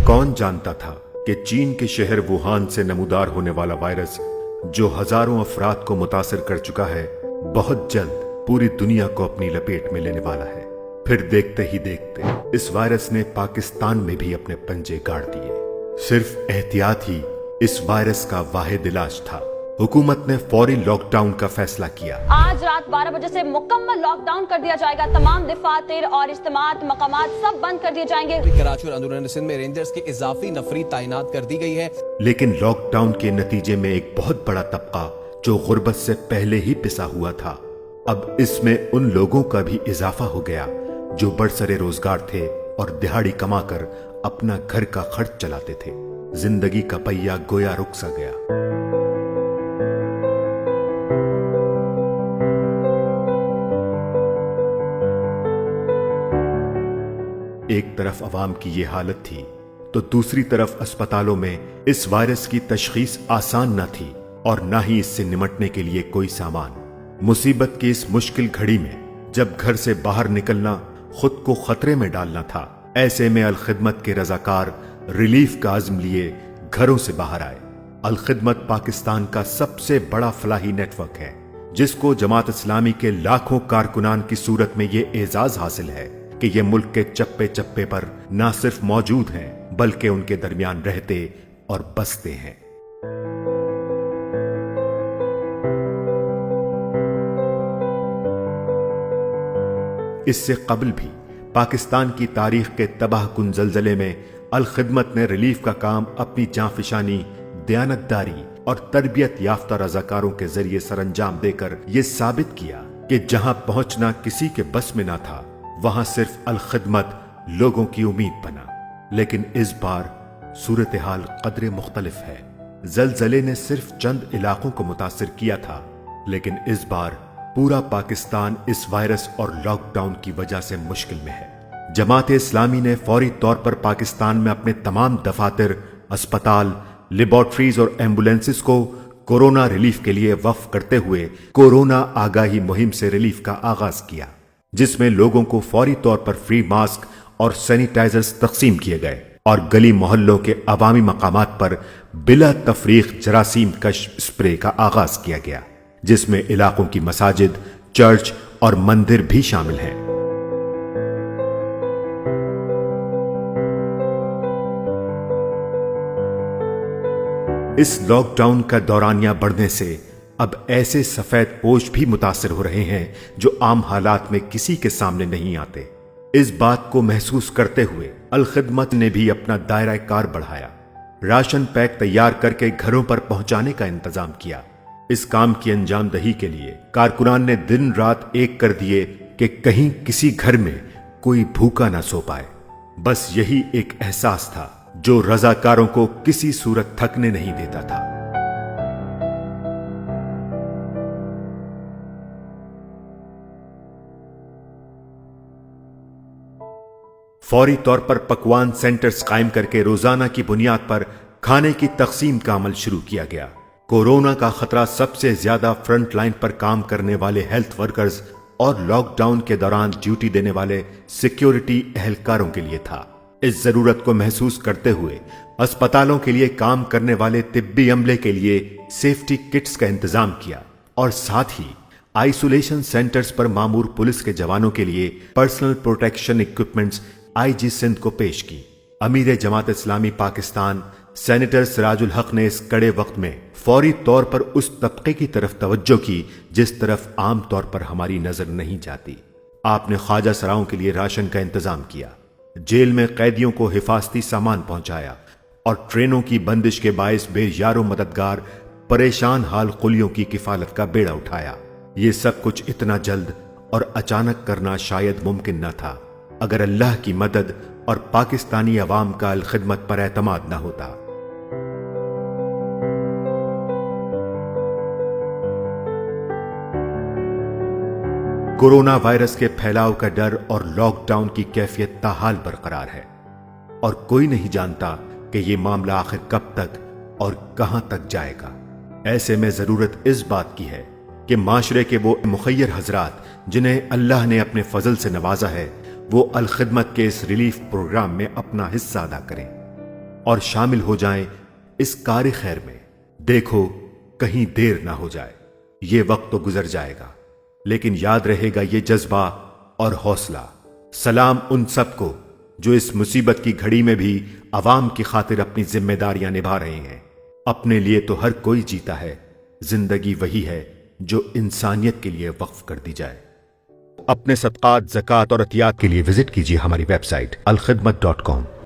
कौन जानता था कि चीन के शहर वुहान से नमूदार होने वाला वायरस जो हजारों अफराद को मुतासिर कर चुका है, बहुत जल्द पूरी दुनिया को अपनी लपेट में लेने वाला है। फिर देखते ही देखते इस वायरस ने पाकिस्तान में भी अपने पंजे गाड़ दिए। सिर्फ एहतियात ही इस वायरस का वाहिद इलाज था। हुकूमत ने फौरी लॉकडाउन का फैसला किया। आज रात 12 बजे से मुकम्मल लॉकडाउन कर दिया जाएगा। तमाम दफातर और इज्तिमात मकामात सब बंद कर दिए जाएंगे। कराची और अंदरूनी सिंध में रेंजर्स की इजाफी नफरी तैनात कर दी गई है। लेकिन लॉकडाउन के नतीजे में एक बहुत बड़ा तबका जो गुर्बत से पहले ही पिसा हुआ था, अब इसमें उन लोगों का भी इजाफा हो गया जो बरसरे रोजगार थे और दिहाड़ी कमाकर अपना घर का खर्च चलाते थे। जिंदगी का पहिया गोया रुक सा गया। एक तरफ अवाम की ये हालत थी तो दूसरी तरफ अस्पतालों में इस वायरस की तशखीस आसान न थी और न ही इससे निमटने के लिए कोई सामान। मुसीबत की इस मुश्किल घड़ी में जब घर से बाहर निकलना खुद को खतरे में डालना था, ऐसे में अल-खिदमत के रजाकार रिलीफ का आज़म लिए घरों से बाहर आए। अल-खिदमत पाकिस्तान का सबसे बड़ा फलाही नेटवर्क है, जिसको जमात इस्लामी के लाखों कारकुनान की सूरत में ये एजाज हासिल है कि ये मुल्क के चप्पे चप्पे पर न सिर्फ मौजूद हैं बल्कि उनके दरमियान रहते और बसते हैं। इससे कबल भी पाकिस्तान की तारीख के तबाह कुन जलजले में अल-खिदमत ने रिलीफ का काम अपनी जांफिशानी, दयानतदारी और तरबियत याफ्ता रजाकारों के जरिए सरंजाम देकर यह साबित किया कि जहां पहुंचना किसी के बस में ना था, वहां सिर्फ अल-खिदमत लोगों की उम्मीद बना। लेकिन इस बार सूरत हाल कदरे मुख्तलिफ है। जलजले ने सिर्फ चंद इलाकों को मुतासिर किया था, लेकिन इस बार पूरा पाकिस्तान इस वायरस और लॉकडाउन की वजह से मुश्किल में है। जमात इस्लामी ने फौरी तौर पर पाकिस्तान में अपने तमाम दफातर, अस्पताल, लेबोरेटरीज और एम्बुलेंसेस को कोरोना रिलीफ के लिए वक्फ करते हुए कोरोना आगाही मुहिम से रिलीफ का आगाज किया, जिसमें लोगों को फौरी तौर पर फ्री मास्क और सैनिटाइजर्स तकसीम किए गए और गली मोहल्लों के अवामी मकामात पर बिला तफरीक जरासीम कश स्प्रे का आगाज किया गया, जिसमें इलाकों की मसाजिद, चर्च और मंदिर भी शामिल हैं। इस लॉकडाउन का दौरानिया बढ़ने से अब ऐसे सफेद पोश भी मुतासिर हो रहे हैं जो आम हालात में किसी के सामने नहीं आते। इस बात को महसूस करते हुए अल-खिदमत ने भी अपना दायरा कार बढ़ाया, राशन पैक तैयार करके घरों पर पहुंचाने का इंतजाम किया। इस काम की अंजामदही के लिए कारकुनान ने दिन रात एक कर दिए कि कहीं किसी घर में कोई भूखा ना सो पाए। बस यही एक एहसास था जो रजाकारों को किसी सूरत थकने नहीं देता था। फौरी तौर पर पकवान सेंटर्स कायम करके रोजाना की बुनियाद पर खाने की तकसीम का अमल शुरू किया गया। कोरोना का खतरा सबसे ज्यादा फ्रंट लाइन पर काम करने वाले हेल्थ वर्कर्स और लॉकडाउन के दौरान ड्यूटी देने वाले सिक्योरिटी एहलकारों के लिए था। इस जरूरत को महसूस करते हुए अस्पतालों के लिए काम करने वाले तिब्बी अमले के लिए सेफ्टी किट्स का इंतजाम किया और साथ ही आइसोलेशन सेंटर्स पर मामूर पुलिस के जवानों के लिए personal protection equipments IG Sindh को पेश की। अमीर जमात इस्लामी पाकिस्तान सेनेटर सिराजुल हक ने इस कड़े वक्त में फौरी तौर पर उस तबके की तरफ तवज्जो की जिस तरफ आम तौर पर हमारी नजर नहीं जाती। आपने ख्वाजा सराओं के लिए राशन का इंतजाम किया, जेल में कैदियों को हिफाजती सामान पहुंचाया और ट्रेनों की बंदिश के बायस बेयारो मददगार परेशान हाल कुलियों की किफालत का बेड़ा उठाया। ये सब कुछ इतना जल्द और अचानक करना शायद मुमकिन न था अगर अल्लाह की मदद और पाकिस्तानी अवाम का अल-खिदमत पर एतमाद न होता। कोरोना वायरस के फैलाव का डर और लॉकडाउन की कैफियत ताहाल बरकरार है और कोई नहीं जानता कि यह मामला आखिर कब तक और कहां तक जाएगा। ऐसे में जरूरत इस बात की है कि माशरे के वो मुखय्यर हजरात जिन्हें अल्लाह ने अपने फजल से नवाजा है, वो अल-खिदमत के इस रिलीफ प्रोग्राम में अपना हिस्सा अदा करें। اور شامل ہو جائیں اس کار خیر میں۔ دیکھو کہیں دیر نہ ہو جائے، یہ وقت تو گزر جائے گا، لیکن یاد رہے گا یہ جذبہ اور حوصلہ۔ سلام ان سب کو جو اس مصیبت کی گھڑی میں بھی عوام کی خاطر اپنی ذمہ داریاں نبھا رہے ہیں۔ اپنے لیے تو ہر کوئی جیتا ہے، زندگی وہی ہے جو انسانیت کے لیے وقف کر دی جائے۔ اپنے صدقات، زکوٰۃ اور عطیات کے لیے وزٹ کیجیے ہماری ویب سائٹ الخدمت.com۔